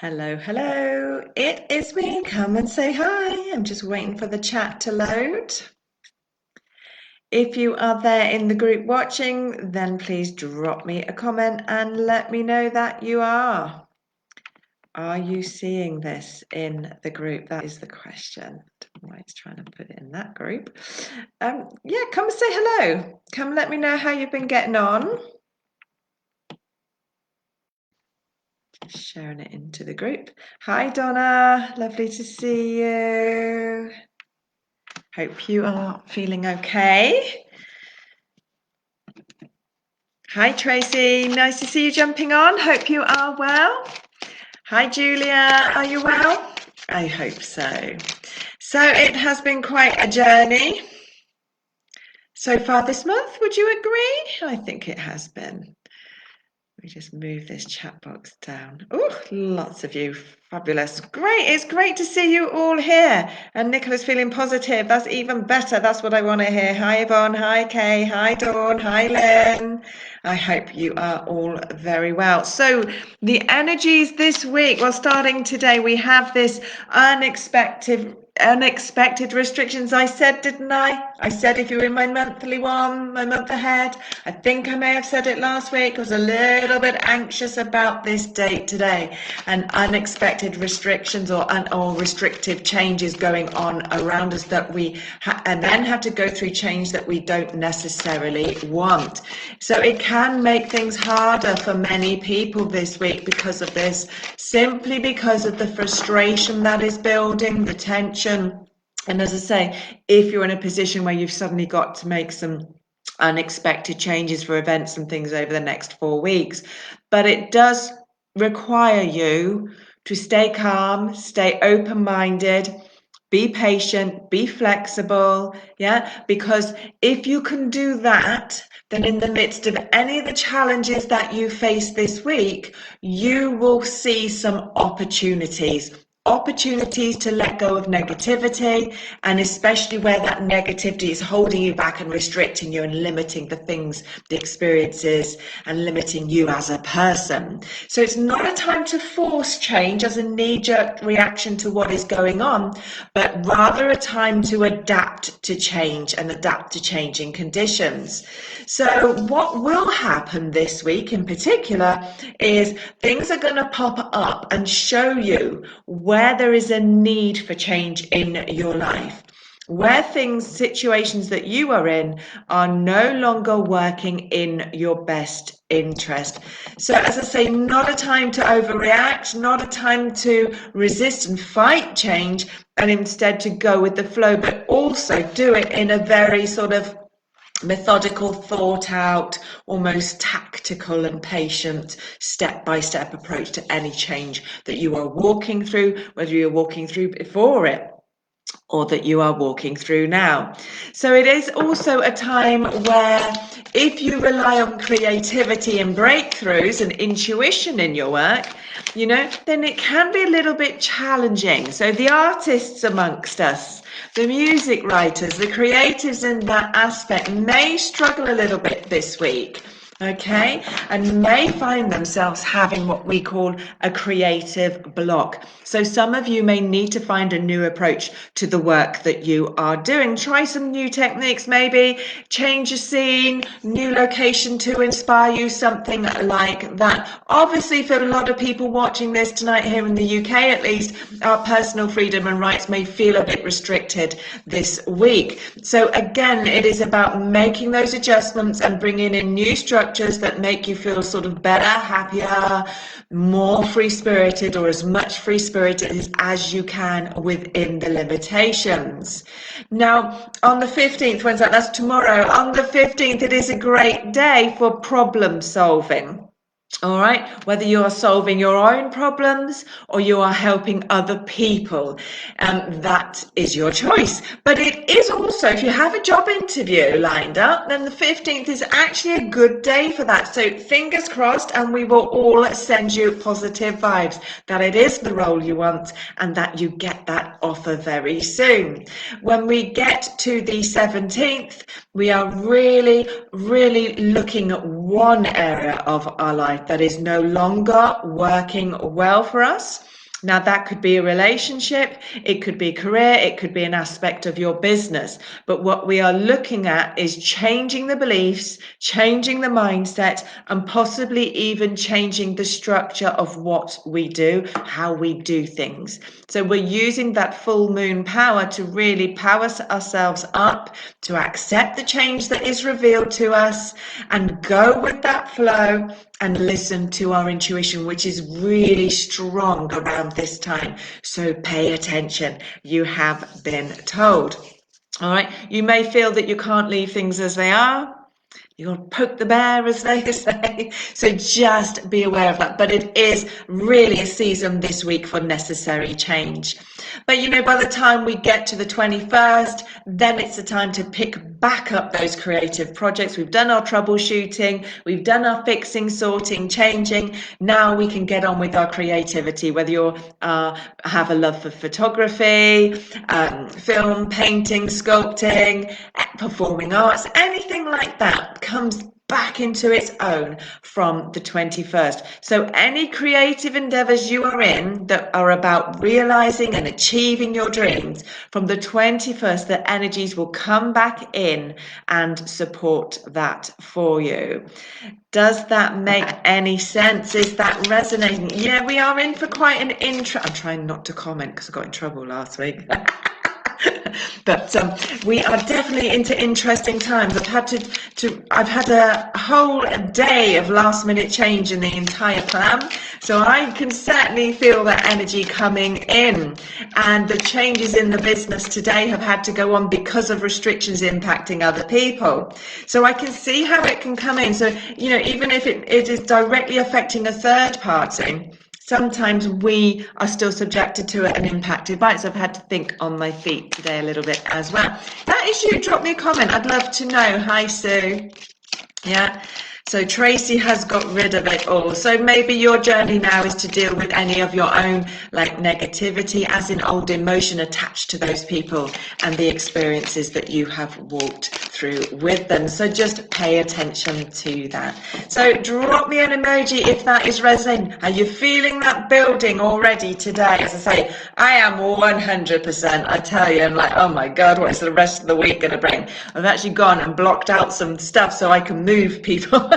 Hello, hello. It is me. Come and say hi. I'm just waiting for the chat to load. If you are there in the group watching, then please drop me a comment and let me know that you are. Are you seeing this in the group? That is the question. Why it's trying to put it in that group. Yeah, come say hello. Come let me know how you've been getting on. Sharing it into the group. Hi, Donna. Lovely to see you. Hope you are feeling okay. Hi, Tracy. Nice to see you jumping on. Hope you are well. Hi, Julia. Are you well? I hope so. So it has been quite a journey so far this month. Would you agree? I think it has been. We just move this chat box down. Oh, lots of you. Fabulous. Great. It's great to see you all here. And Nicola's feeling positive. That's even better. That's what I want to hear. Hi, Yvonne. Hi, Kay. Hi, Dawn. Hi, Lynn. I hope you are all very well. So the energies this week, well, starting today, we have this unexpected restrictions. I said, didn't I? I said if you're in my monthly one, my month ahead, I think I may have said it last week. I was a little bit anxious about this date today, and unexpected restrictions or restrictive changes going on around us that we and then have to go through change that we don't necessarily want. So it can make things harder for many people this week because of this, simply because of the frustration that is building, the tension. And as I say, if you're in a position where you've suddenly got to make some unexpected changes for events and things over the next 4 weeks, but it does require you to stay calm, stay open-minded, be patient, be flexible, yeah, because if you can do that, then in the midst of any of the challenges that you face this week, you will see some opportunities to let go of negativity, and especially where that negativity is holding you back and restricting you and limiting the things, the experiences, and limiting you as a person. So it's not a time to force change as a knee-jerk reaction to what is going on, but rather a time to adapt to change and adapt to changing conditions. So what will happen this week in particular is things are going to pop up and show you where there is a need for change in your life, where situations that you are in are no longer working in your best interest. So as I say, not a time to overreact, not a time to resist and fight change, and instead to go with the flow, but also do it in a very sort of methodical, thought out, almost tactical and patient step-by-step approach to any change that you are walking through, whether you're walking through before it or that you are walking through now. So it is also a time where if you rely on creativity and breakthroughs and intuition in your work, then it can be a little bit challenging. So the artists amongst us, the music writers, the creatives in that aspect may struggle a little bit this week. Okay, and may find themselves having what we call a creative block. So some of you may need to find a new approach to the work that you are doing. Try some new techniques, maybe change a scene, new location to inspire you, something like that. Obviously, for a lot of people watching this tonight here in the UK, at least, our personal freedom and rights may feel a bit restricted this week. So again, it is about making those adjustments and bringing in new structures that make you feel sort of better, happier, more free-spirited, or as much free-spirited as you can within the limitations. Now, on the 15th, when's that? That's tomorrow. On the 15th, it is a great day for problem solving. All right, whether you are solving your own problems or you are helping other people, that is your choice. But it is also, if you have a job interview lined up, then the 15th is actually a good day for that. So fingers crossed, and we will all send you positive vibes that it is the role you want and that you get that offer very soon. When we get to the 17th, we are really looking at one area of our life life that is no longer working well for us. Now, that could be a relationship, it could be career, it could be an aspect of your business. But what we are looking at is changing the beliefs, changing the mindset, and possibly even changing the structure of what we do, how we do things. So we're using that full moon power to really power ourselves up, to accept the change that is revealed to us, and go with that flow and listen to our intuition, which is really strong around this time. So pay attention. You have been told. All right. You may feel that you can't leave things as they are. You'll poke the bear, as they say. So just be aware of that. But it is really a season this week for necessary change. But, you know, by the time we get to the 21st, then it's the time to pick back up those creative projects. We've done our troubleshooting. We've done our fixing, sorting, changing. Now we can get on with our creativity, whether you have a love for photography, film, painting, sculpting, performing arts, anything like that comes back into its own from the 21st. So any creative endeavors you are in that are about realizing and achieving your dreams, from the 21st, the energies will come back in and support that for you. Does that make any sense? Is that resonating? Yeah, we are in for quite an intro. I'm trying not to comment because I got in trouble last week. But we are definitely into interesting times. I've had a whole day of last minute change in the entire plan, so I can certainly feel that energy coming in. And the changes in the business today have had to go on because of restrictions impacting other people. So I can see how it can come in. So, you know, even if it is directly affecting a third party, sometimes we are still subjected to it and impacted by it. So I've had to think on my feet today a little bit as well. That is you. Drop me a comment. I'd love to know. Hi, Sue. Yeah. So Tracy has got rid of it all. So maybe your journey now is to deal with any of your own like negativity, as in old emotion attached to those people and the experiences that you have walked through with them. So just pay attention to that. So drop me an emoji if that is resonating. Are you feeling that building already today? As I say, I am 100%. I tell you, I'm like, oh my God, what is the rest of the week going to bring? I've actually gone and blocked out some stuff so I can move people.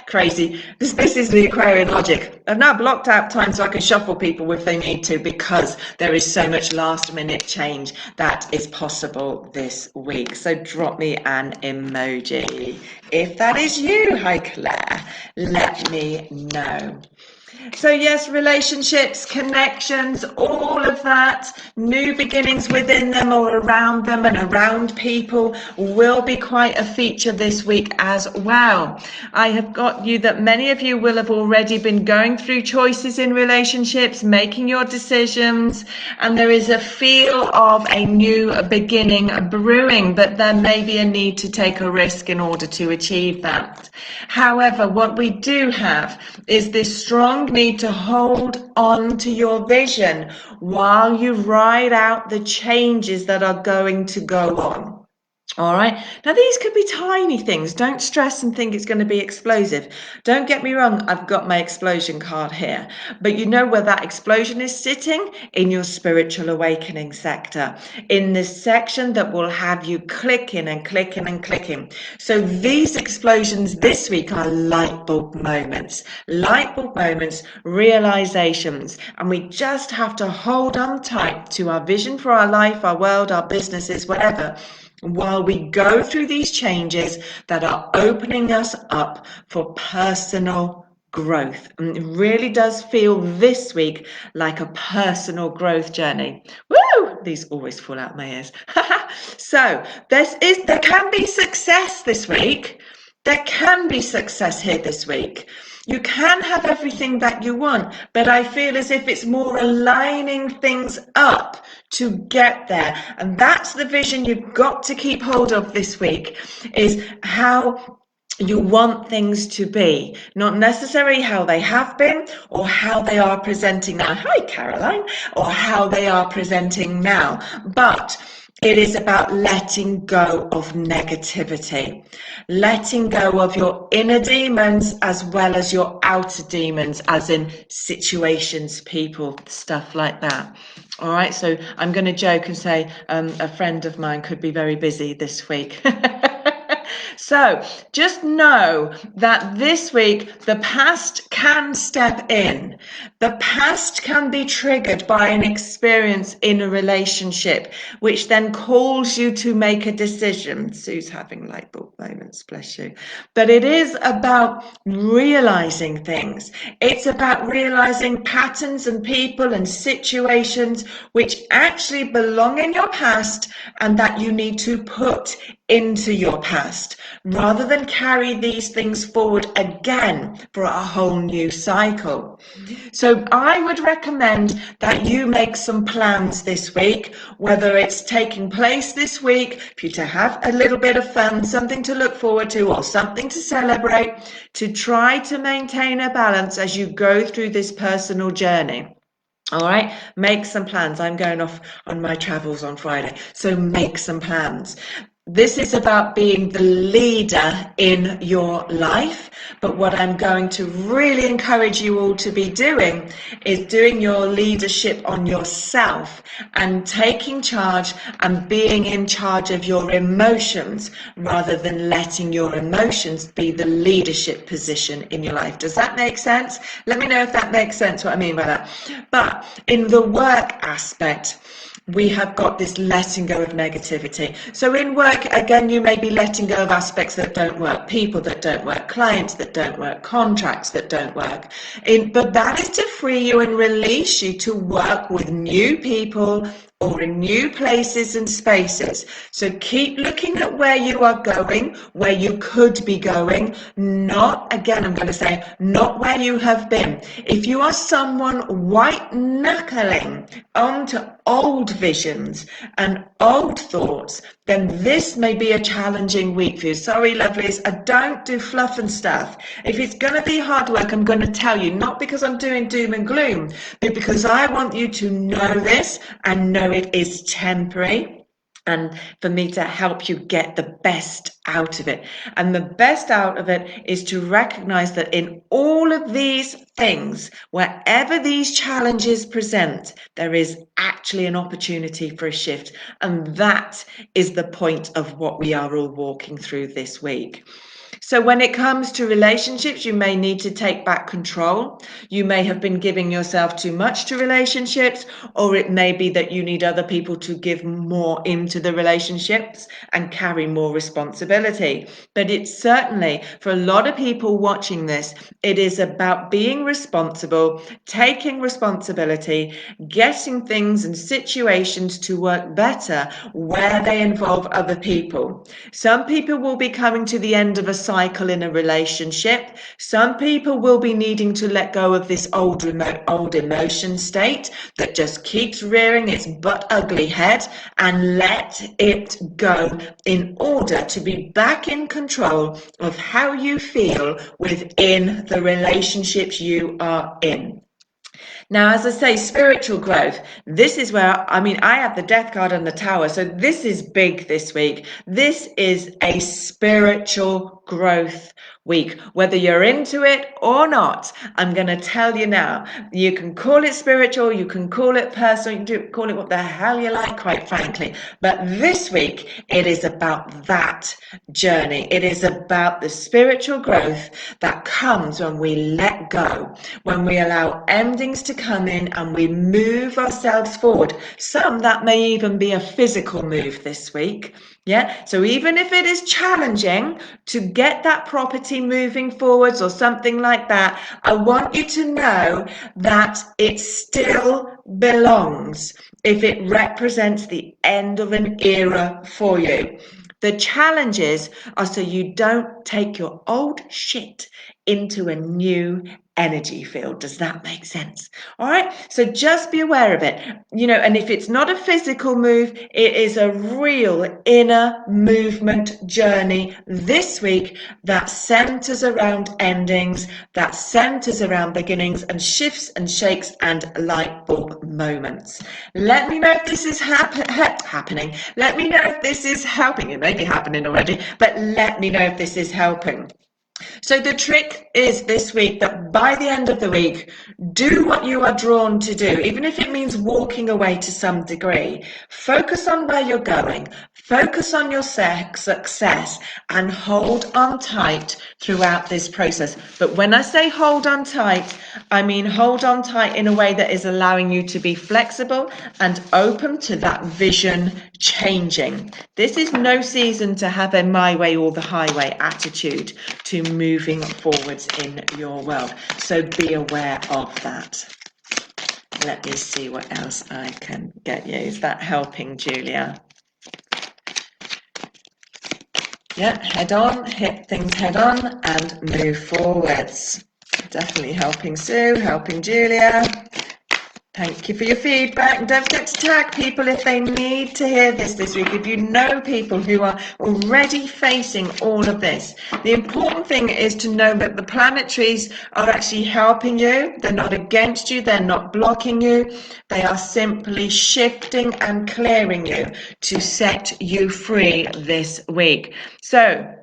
Crazy. This is the Aquarian logic. I've now blocked out time so I can shuffle people if they need to, because there is so much last minute change that is possible this week. So drop me an emoji if that is you. Hi Claire, let me know. So yes, relationships, connections, all of that, new beginnings within them or around them and around people will be quite a feature this week as well. I have got you that many of you will have already been going through choices in relationships, making your decisions, and there is a feel of a new beginning brewing, but there may be a need to take a risk in order to achieve that. However, what we do have is this strong need to hold on to your vision while you ride out the changes that are going to go on. All right. Now, these could be tiny things. Don't stress and think it's going to be explosive. Don't get me wrong. I've got my explosion card here, but you know where that explosion is sitting? In your spiritual awakening sector, in this section that will have you clicking and clicking and clicking. So these explosions this week are light bulb moments, realizations, and we just have to hold on tight to our vision for our life, our world, our businesses, whatever, while we go through these changes that are opening us up for personal growth. And it really does feel this week like a personal growth journey. Woo! These always fall out my ears. So there can be success this week. There can be success here this week. You can have everything that you want, but I feel as if it's more aligning things up to get there. And that's the vision you've got to keep hold of this week, is how you want things to be, not necessarily how they have been or how they are presenting now. Hi, Caroline. Or how they are presenting now, but It is about letting go of negativity, letting go of your inner demons as well as your outer demons, as in situations, people, stuff like that. All right, so I'm going to joke and say a friend of mine could be very busy this week. So just know that this week the past can step in. The past can be triggered by an experience in a relationship, which then calls you to make a decision. Sue's having light bulb moments, bless you. But it is about realizing things. It's about realizing patterns and people and situations which actually belong in your past and that you need to put into your past, rather than carry these things forward again for a whole new cycle. So I would recommend that you make some plans this week, whether it's taking place this week, for you to have a little bit of fun, something to look forward to, or something to celebrate, to try to maintain a balance as you go through this personal journey. All right, make some plans. I'm going off on my travels on Friday, so make some plans. This is about being the leader in your life, but what I'm going to really encourage you all to be doing is doing your leadership on yourself and taking charge and being in charge of your emotions rather than letting your emotions be the leadership position in your life. Does that make sense? Let me know if that makes sense, what I mean by that. But in the work aspect, we have got this letting go of negativity. So in work, again, you may be letting go of aspects that don't work, people that don't work, clients that don't work, contracts that don't work. But that is to free you and release you to work with new people or in new places and spaces. So keep looking at where you are going, where you could be going, not, again, I'm going to say, not where you have been. If you are someone white knuckling onto old visions and old thoughts, then this may be a challenging week for you. Sorry, lovelies, I don't do fluff and stuff. If it's going to be hard work, I'm going to tell you, not because I'm doing doom and gloom, but because I want you to know this and know it is temporary, and for me to help you get the best out of it. And the best out of it is to recognize that in all of these things, wherever these challenges present, there is actually an opportunity for a shift. And that is the point of what we are all walking through this week. So when it comes to relationships, you may need to take back control. You may have been giving yourself too much to relationships, or it may be that you need other people to give more into the relationships and carry more responsibility. But it's certainly, for a lot of people watching this, it is about being responsible, taking responsibility, getting things and situations to work better where they involve other people. Some people will be coming to the end of a cycle in a relationship. Some people will be needing to let go of this old emotion state that just keeps rearing its butt ugly head and let it go in order to be back in control of how you feel within the relationships you are in. Now, as I say, spiritual growth, this is where, I have the death card and the tower. So this is big this week. This is a spiritual growth week, whether you're into it or not. I'm going to tell you now, you can call it spiritual, you can call it personal, you can call it what the hell you like, quite frankly. But this week, it is about that journey. It is about the spiritual growth that comes when we let go, when we allow endings to come in and we move ourselves forward. Some that may even be a physical move this week. Yeah, so even if it is challenging to get that property moving forwards or something like that, I want you to know that it still belongs if it represents the end of an era for you. The challenges are so you don't take your old shit into a new energy field. Does that make sense? All right, so just be aware of it, and if it's not a physical move, it is a real inner movement journey this week that centers around endings, that centers around beginnings and shifts and shakes and light bulb moments. Let me know if this is happening. Let me know if this is helping. It may be happening already, but let me know if this is helping. So the trick is this week that by the end of the week, do what you are drawn to do, even if it means walking away to some degree. Focus on where you're going, focus on your success, and hold on tight throughout this process. But when I say hold on tight, I mean hold on tight in a way that is allowing you to be flexible and open to that vision changing. This is no season to have a my way or the highway attitude to moving forwards in your world. So be aware of that. Let me see what else I can get you. Is that helping, Julia? Yeah, head on, hit things head on and move forwards. Definitely helping Sue, helping Julia. Thank you for your feedback, and don't forget to tag people if they need to hear this week. If you know people who are already facing all of this, the important thing is to know that the planetaries are actually helping you. They're not against you, they're not blocking you. They are simply shifting and clearing you to set you free this week. So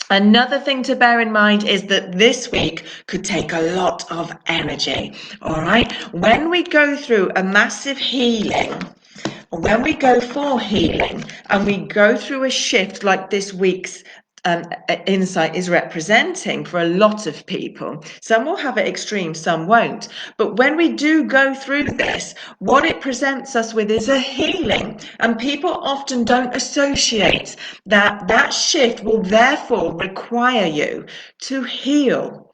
another thing to bear in mind is that this week could take a lot of energy, all right? When we go through a massive healing, when we go for healing and we go through a shift like this week's insight is representing for a lot of people, some will have it extreme, some won't. But when we do go through this, what it presents us with is a healing. And people often don't associate that shift will therefore require you to heal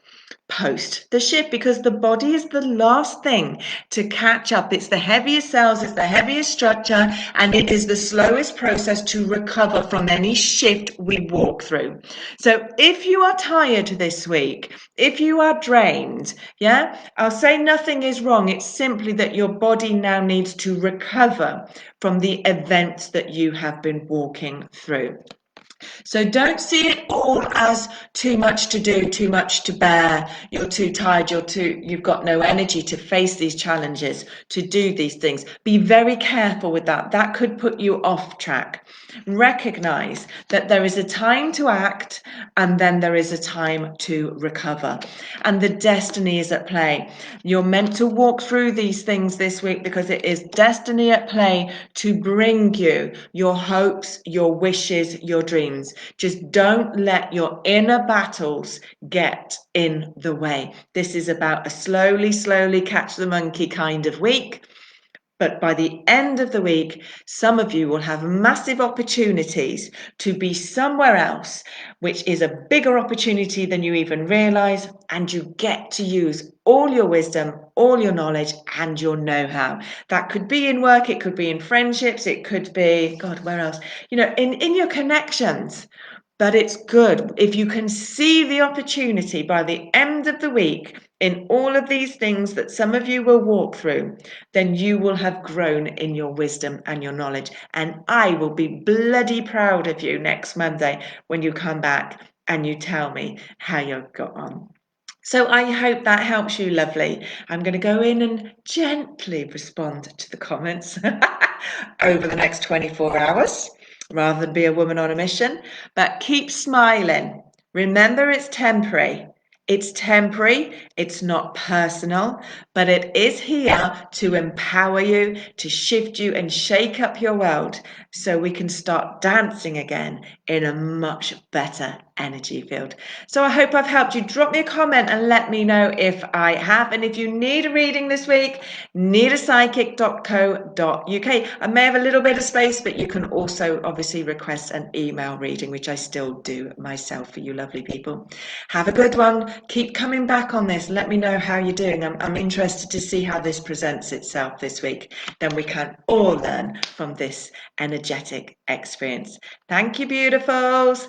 post the shift, because the body is the last thing to catch up. It's the heaviest cells, it's the heaviest structure, and it is the slowest process to recover from any shift we walk through. So if you are tired this week, if you are drained, I'll say nothing is wrong. It's simply that your body now needs to recover from the events that you have been walking through. So don't see it all as too much to do, too much to bear. You're too tired, you've got no energy to face these challenges, to do these things. Be very careful with that. That could put you off track. Recognize that there is a time to act and then there is a time to recover. And the destiny is at play. You're meant to walk through these things this week because it is destiny at play to bring you your hopes, your wishes, your dreams. Just don't let your inner battles get in the way. This is about a slowly catch the monkey kind of week. But by the end of the week, some of you will have massive opportunities to be somewhere else, which is a bigger opportunity than you even realize. And you get to use all your wisdom, all your knowledge, and your know-how. That could be in work, it could be in friendships, it could be, God, where else? In your connections. But it's good if you can see the opportunity by the end of the week in all of these things that some of you will walk through, then you will have grown in your wisdom and your knowledge. And I will be bloody proud of you next Monday when you come back and you tell me how you've got on. So I hope that helps you, lovely. I'm going to go in and gently respond to the comments over the next 24 hours. Rather than be a woman on a mission, but keep smiling. Remember, it's temporary. It's temporary, it's not personal, but it is here to empower you, to shift you and shake up your world so we can start dancing again in a much better energy field. So I hope I've helped you. Drop me a comment and let me know if I have. And if you need a reading this week, thepsychiccoach.co.uk. I may have a little bit of space, but you can also obviously request an email reading, which I still do myself for you lovely people. Have a good one. Keep coming back on this. Let me know how you're doing. I'm interested to see how this presents itself this week. Then we can all learn from this energetic experience. Thank you, beautifuls.